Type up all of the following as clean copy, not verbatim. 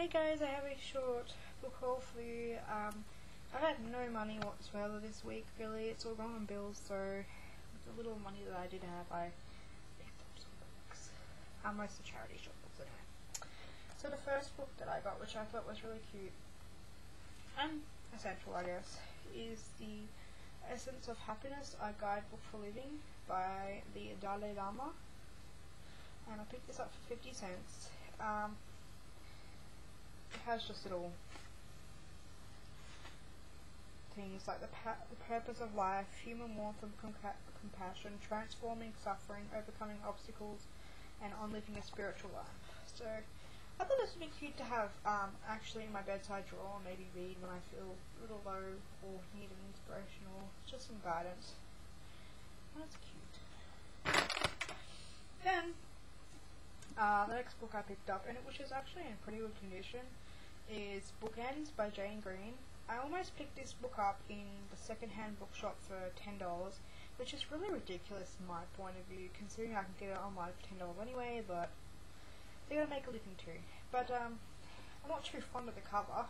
Hey guys, I have a short book haul for you. I had no money whatsoever this week, really. It's all gone on bills, so with the little money that I did have, I picked up some books. Most of the charity shop books, anyway. So the first book that I got, which I thought was really cute and essential, I guess, is The Essence of Happiness, a guidebook for living by the Dalai Lama. And I picked this up for 50 cents. It has just little things like the purpose of life, human warmth and compassion, transforming suffering, overcoming obstacles, and on living a spiritual life. So I thought this would be cute to have actually in my bedside drawer, and maybe read when I feel a little low or need an inspiration or just some guidance. That's cute. Then the next book I picked up, which is actually in pretty good condition, is Bookends by Jane Green. I almost picked this book up in the second-hand bookshop for $10, which is really ridiculous in my point of view, considering I can get it online for $10 anyway, but they gotta make a living too. But I'm not too fond of the cover. Not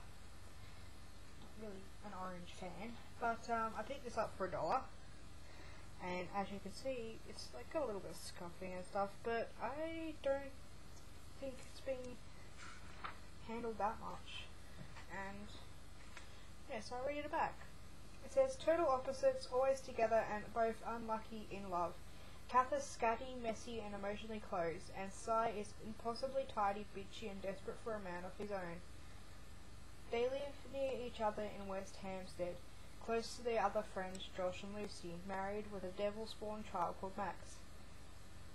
really an orange fan, but I picked this up for $1. And as you can see, it's like got a little bit of scuffing and stuff, but I don't think it's been handled that much. And yeah, so I read it back. It says, total opposites, always together and both unlucky in love. Kath is scatty, messy and emotionally closed, and Cy is impossibly tidy, bitchy and desperate for a man of his own. They live near each other in West Hampstead, close to their other friends Josh and Lucy, married with a devil-spawned child called Max.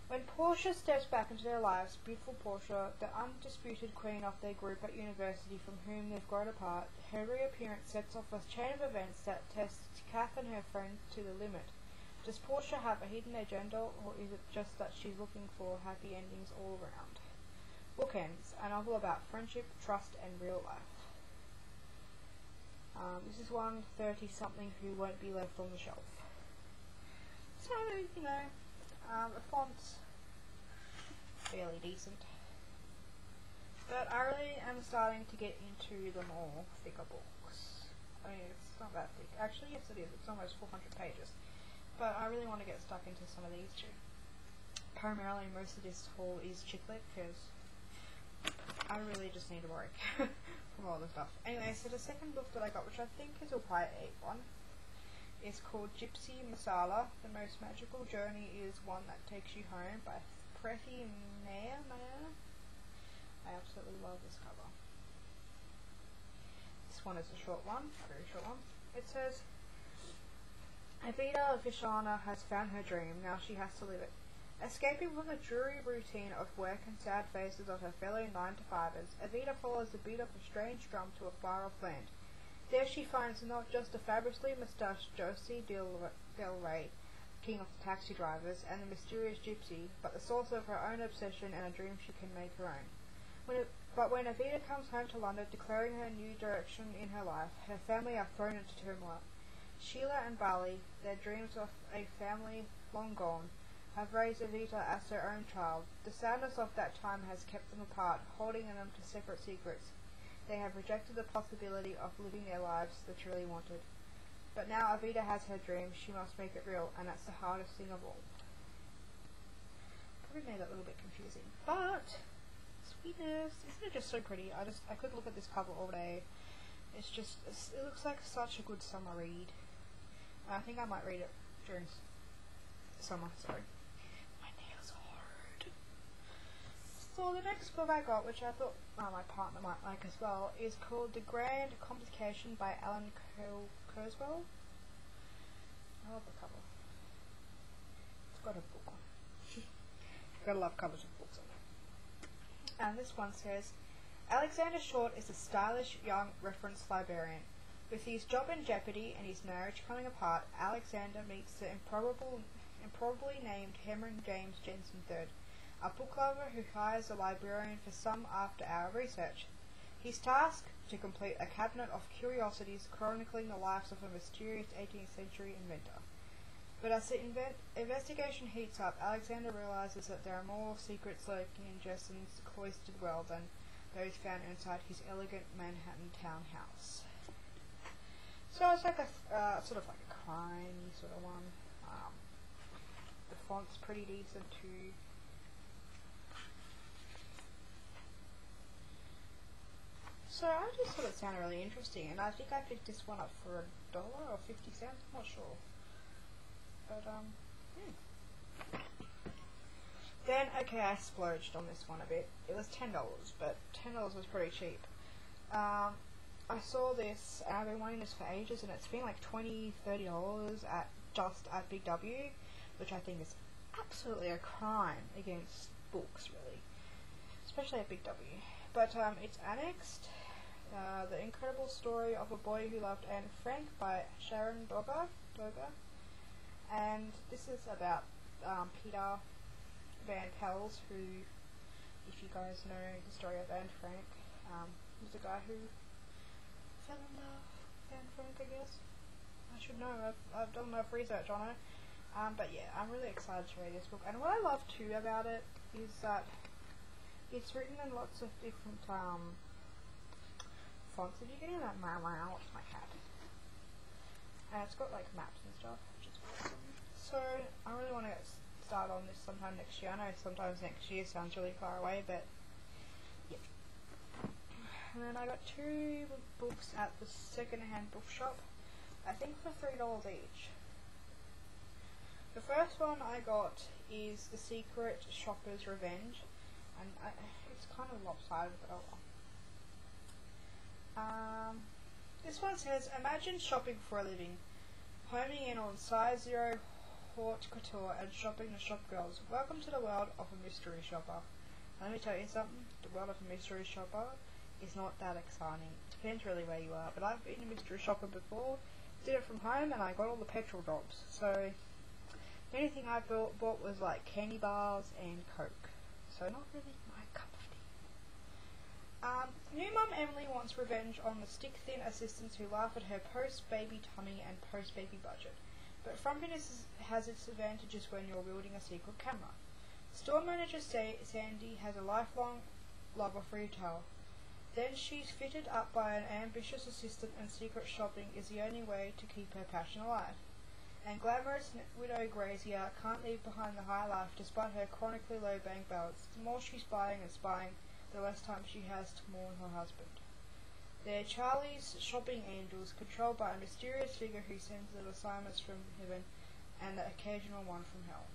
When Portia steps back into their lives, beautiful Portia, the undisputed queen of their group at university from whom they've grown apart, her reappearance sets off a chain of events that tests Kath and her friends to the limit. Does Portia have a hidden agenda, or is it just that she's looking for happy endings all around? Bookends, a novel about friendship, trust and real life. This is one 30-something who won't be left on the shelf. So, you know, the font's fairly decent. But I really am starting to get into the more thicker books. I mean, it's not that thick. Actually, yes it is. It's almost 400 pages. But I really want to get stuck into some of these too. Primarily, most of this haul is chick lit, because I really just need a break from all the stuff. Anyway, so the second book that I got, which I think is a YA one, is called Gypsy Masala. The Most Magical Journey is One That Takes You Home by Preeti Maya. I absolutely love this cover. This one is a short one, a very short one. It says, Avita Vishana has found her dream, now she has to live it. Escaping from the dreary routine of work and sad faces of her fellow 9-to-5ers, Avita follows the beat of a strange drum to a far-off land. There she finds not just the fabulously moustached Josie Del Rey, king of the taxi drivers, and the mysterious Gypsy, but the source of her own obsession and a dream she can make her own. But when Avita comes home to London declaring her new direction in her life, her family are thrown into turmoil. Sheila and Bali, their dreams of a family long gone, have raised Avita as their own child. The sadness of that time has kept them apart, holding them to separate secrets. They have rejected the possibility of living their lives they truly wanted. But now Avita has her dream, she must make it real, and that's the hardest thing of all. Probably made that a little bit confusing, but sweetness! Isn't it just so pretty? I could look at this cover all day. It looks like such a good summer read. I think I might read it during summer, sorry. My nails are hard. So the next book I got, which I thought my partner might like as well, is called The Grande Complication by Alan Kurzweil. I love the cover. It's got a book on it. Gotta love covers with books on it. And this one says, Alexander Short is a stylish young reference librarian. With his job in jeopardy and his marriage coming apart, Alexander meets the improbably named Henry James Jensen III, a book lover who hires a librarian for some after-hour research. His task? To complete a cabinet of curiosities chronicling the lives of a mysterious 18th century inventor. But as the investigation heats up, Alexander realizes that there are more secrets lurking in Jensen's cloistered world than those found inside his elegant Manhattan townhouse. So it's like a sort of like a crime sort of one. The font's pretty decent too. So I just thought it sounded really interesting, and I think I picked this one up for $1 or 50 cents. I'm not sure, but yeah. Then okay, I splurged on this one a bit. It was $10, but $10 was pretty cheap. I saw this, and I've been wanting this for ages, and it's been like $20, $30 at Big W, which I think is absolutely a crime against books, really, especially at Big W. But it's annexed, The Incredible Story of a Boy Who Loved Anne Frank by Sharon Doga, and this is about Peter Van Pels, who, if you guys know the story of Anne Frank, was the guy who fell in love with Anne Frank, I guess. I should know, I've done enough research on it. But yeah, I'm really excited to read this book. And what I love too about it is that it's written in lots of different fonts. If you get in that my cat. And it's got like maps and stuff, which is awesome. So I really want to start on this sometime next year. I know sometimes next year sounds really far away, but yeah. And then I got 2 books at the second-hand bookshop, I think for $3 each. The first one I got is The Secret Shopper's Revenge, and it's kind of lopsided, but oh well. This one says, imagine shopping for a living, homing in on size 0 haute couture and shopping the shop girls. Welcome to the world of a mystery shopper. Let me tell you something, the world of a mystery shopper is not that exciting. It depends really where you are, but I've been a mystery shopper before, did it from home, and I got all the petrol drops. So the only thing I bought was like candy bars and Coke. So not really my cup of tea. New mum Emily wants revenge on the stick-thin assistants who laugh at her post-baby tummy and post-baby budget. But frumpiness has its advantages when you're wielding a secret camera. Store manager Sandy has a lifelong love of retail. Then she's fitted up by an ambitious assistant, and secret shopping is the only way to keep her passion alive. And glamorous widow Grazier can't leave behind the high life despite her chronically low bank balance. The more she's buying and spying, the less time she has to mourn her husband. They're Charlie's shopping angels, controlled by a mysterious figure who sends them assignments from heaven and the occasional one from hell.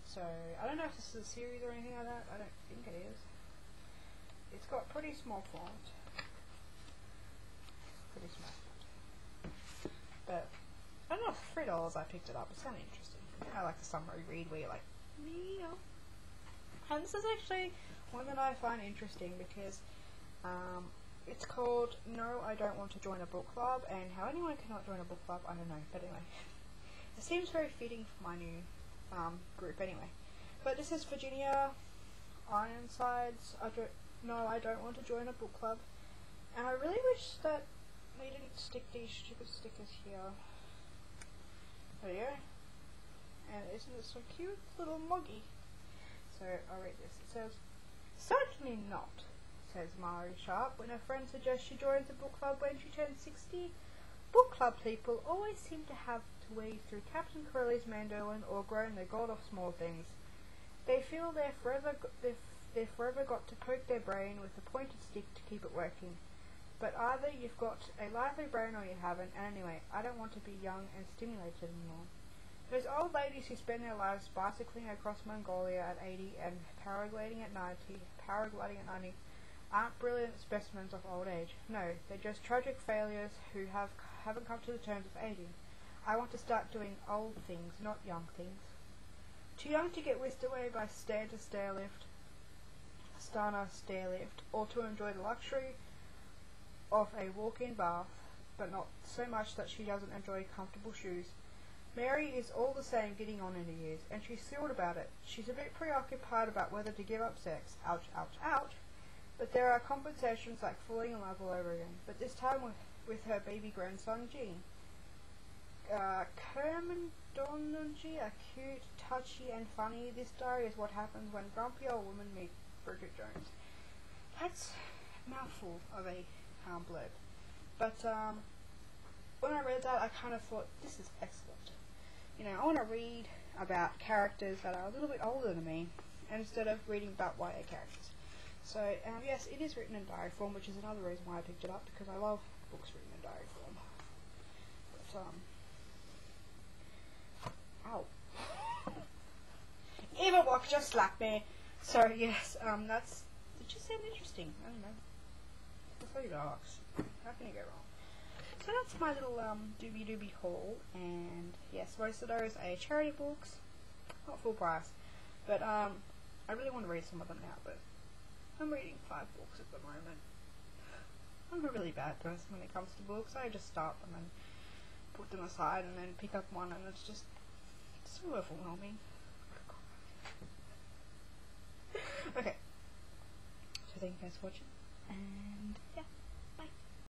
So, I don't know if this is a series or anything like that. I don't think it is. It's got pretty small font. Pretty small font. But I don't know, $3 I picked it up. It's kind of interesting. I like the summary read where you're like, meow. And this is actually one that I find interesting because it's called No, I Don't Want to Join a Book Club, and how anyone cannot join a book club, I don't know. But anyway, it seems very fitting for my new group anyway. But this is Virginia Ironsides. I don't want to join a book club. And I really wish that they didn't stick these stupid stickers here. There you go. And isn't it so cute? Little moggy. So I'll read this. It says, certainly not, says Mari Sharp when her friend suggests she joins a book club when she turns 60. Book club people always seem to have to wade through Captain Corelli's mandolin or groan the god of small things. They feel they've forever got to poke their brain with a pointed stick to keep it working. But either you've got a lively brain or you haven't, and anyway, I don't want to be young and stimulated anymore. Those old ladies who spend their lives bicycling across Mongolia at 80 and paragliding at 90 aren't brilliant specimens of old age. No, they're just tragic failures who haven't come to the terms of aging. I want to start doing old things, not young things. Too young to get whisked away by Stana stairlift, or to enjoy the luxury of a walk-in bath, but not so much that she doesn't enjoy comfortable shoes. Mary is all the same getting on in the years, and she's thrilled about it. She's a bit preoccupied about whether to give up sex. Ouch, ouch, ouch. But there are compensations like falling in love all over again, but this time with her baby grandson, Jean. Kermondonji are cute, touchy, and funny. This diary is what happens when grumpy old women meet Bridget Jones. that's a mouthful of a blurb. But when I read that, I kind of thought, this is excellent. You know, I want to read about characters that are a little bit older than me, instead of reading about YA characters. So, yes, it is written in diary form, which is another reason why I picked it up, because I love books written in diary form. But, ow. Evil Walk just slapped me. So, yes, that's, it just sounded interesting. I don't know. That's all you ask. How can you go wrong? So that's my little doobie haul, and yes, most of those are charity books, not full price, but I really want to read some of them now, but I'm reading 5 books at the moment. I'm a really bad person when it comes to books. I just start them and put them aside and then pick up one, and it's just so overwhelming. Okay, so thank you guys for watching, and yeah.